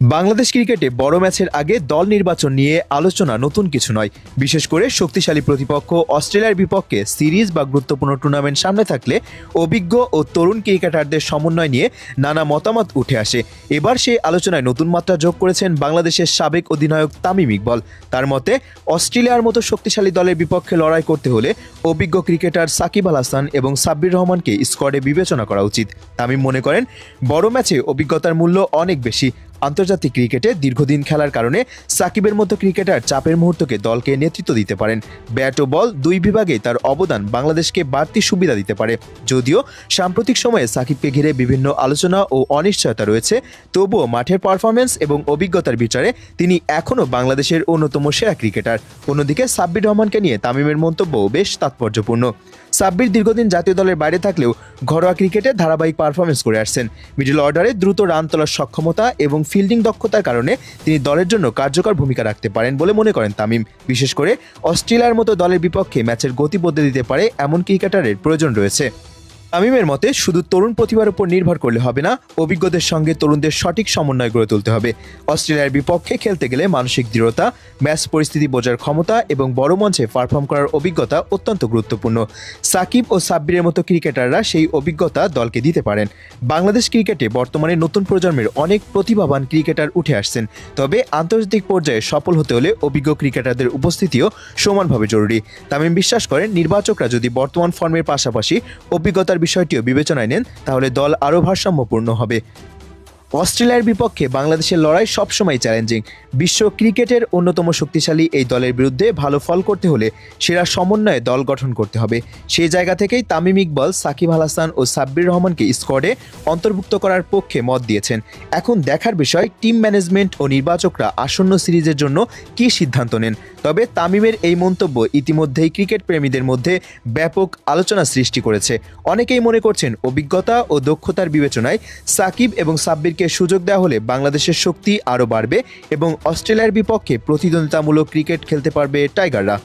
বাংলাদেশ ক্রিকেটে বড় ম্যাচের আগে দল নির্বাচন নিয়ে আলোচনা নতুন কিছু নয়। বিশেষ করে শক্তিশালী প্রতিপক্ষ অস্ট্রেলিয়ার বিপক্ষে সিরিজ বা গুরুত্বপূর্ণ টুর্নামেন্ট সামনে থাকলে অভিজ্ঞ ও তরুণ ক্রিকেটারদের সমন্বয় নিয়ে নানা মতামত উঠে আসে। এবার সেই আলোচনায় নতুন মাত্রা যোগ করেছেন বাংলাদেশের সাবেক অধিনায়ক তামিম ইকবাল। তার মতে অস্ট্রেলিয়ার মতো শক্তিশালী দলের বিপক্ষে লড়াই করতে হলে অভিজ্ঞ ক্রিকেটার সাকিব আল হাসান এবং সাব্বির রহমানকে স্কোয়াডে বিবেচনা করা উচিত। তামিম মনে করেন বড় ম্যাচে অভিজ্ঞতার মূল্য অনেক বেশি। আন্তর্জাতিক ক্রিকেটে দীর্ঘদিন খেলার কারণে সাকিবের মতো ক্রিকেটার চাপের মুহূর্তকে দলকে নেতৃত্ব দিতে পারেন। ব্যাট ও বল দুই বিভাগে তার অবদান বাংলাদেশকে বাড়তি সুবিধা দিতে পারে। যদিও সাম্প্রতিক সময়ে সাকিবকে ঘিরে বিভিন্ন আলোচনা ও অনিশ্চয়তা রয়েছে, তবুও মাঠের পারফরমেন্স এবং অভিজ্ঞতার বিচারে তিনি এখনও বাংলাদেশের অন্যতম সেরা ক্রিকেটার। অন্যদিকে সাব্বির রহমানকে নিয়ে তামিমের মন্তব্য বেশ তাৎপর্যপূর্ণ। সাব্বির দীর্ঘদিন জাতীয় দলের বাইরে থাকলেও ঘরোয়া ক্রিকেটে ধারাবাহিক পারফরমেন্স করে আসছেন। মিডল অর্ডারে দ্রুত রান তোলার সক্ষমতা এবং ফিল্ডিং দক্ষতার কারণে তিনি দলের জন্য কার্যকর ভূমিকা রাখতে পারেন বলে মনে করেন তামিম। বিশেষ করে অস্ট্রেলিয়ার মতো দলের বিপক্ষে ম্যাচের গতি বদলে দিতে পারে এমন ক্রিকেটারের প্রয়োজন রয়েছে। তামিমের মতে শুধু তরুণ প্রতিভার উপর নির্ভর করলে হবে না, অভিজ্ঞদের সঙ্গে তরুণদের সঠিক সমন্বয় গড়ে তুলতে হবে। অস্ট্রেলিয়ার বিপক্ষে খেলতে গেলে মানসিক দৃঢ়তা, ম্যাচ পরিস্থিতি বোঝার ক্ষমতা এবং বড় মঞ্চে পারফর্ম করার অভিজ্ঞতা অত্যন্ত গুরুত্বপূর্ণ। সাকিব ও সাব্বিরের মতো ক্রিকেটাররা সেই অভিজ্ঞতা দলকে দিতে পারেন। বাংলাদেশ ক্রিকেটে বর্তমানে নতুন প্রজন্মের অনেক প্রতিভাবান ক্রিকেটার উঠে আসছেন, তবে আন্তর্জাতিক পর্যায়ে সফল হতে হলে অভিজ্ঞ ক্রিকেটারদের উপস্থিতিও সমানভাবে জরুরি। তামিম বিশ্বাস করেন নির্বাচকরা যদি বর্তমান ফর্মের পাশাপাশি অভিজ্ঞতার বিষয়টিও বিবেচনায় নেন তাহলে দল আরও ভারসাম্যপূর্ণ হবে। অস্ট্রেলিয়ার বিপক্ষে বাংলাদেশের লড়াই সবসময় চ্যালেঞ্জিং। বিশ্ব ক্রিকেটের অন্যতম শক্তিশালী এই দলের বিরুদ্ধে ভালো ফল করতে হলে সেরা সমন্বয়ে দল গঠন করতে হবে। সেই জায়গা থেকেই তামিম ইকবাল সাকিব আল হাসান ও সাব্বির রহমানকে স্কোয়াডে অন্তর্ভুক্ত করার পক্ষে মত দিয়েছেন। এখন দেখার বিষয় টিম ম্যানেজমেন্ট ও নির্বাচকরা আসন্ন সিরিজের জন্য কী সিদ্ধান্ত নেন। তবে তামিমের এই মন্তব্য ইতিমধ্যেই ক্রিকেট প্রেমীদের মধ্যে ব্যাপক আলোচনা সৃষ্টি করেছে। অনেকেই মনে করছেন অভিজ্ঞতা ও দক্ষতার বিবেচনায় সাকিব এবং সাব্বিরকে সুযোগ দেওয়া হলে বাংলাদেশের শক্তি আরও বাড়বে এবং অস্ট্রেলিয়ার বিপক্ষে প্রতিদ্বন্দ্বিতামূলক ক্রিকেট খেলতে পারবে টাইগাররা।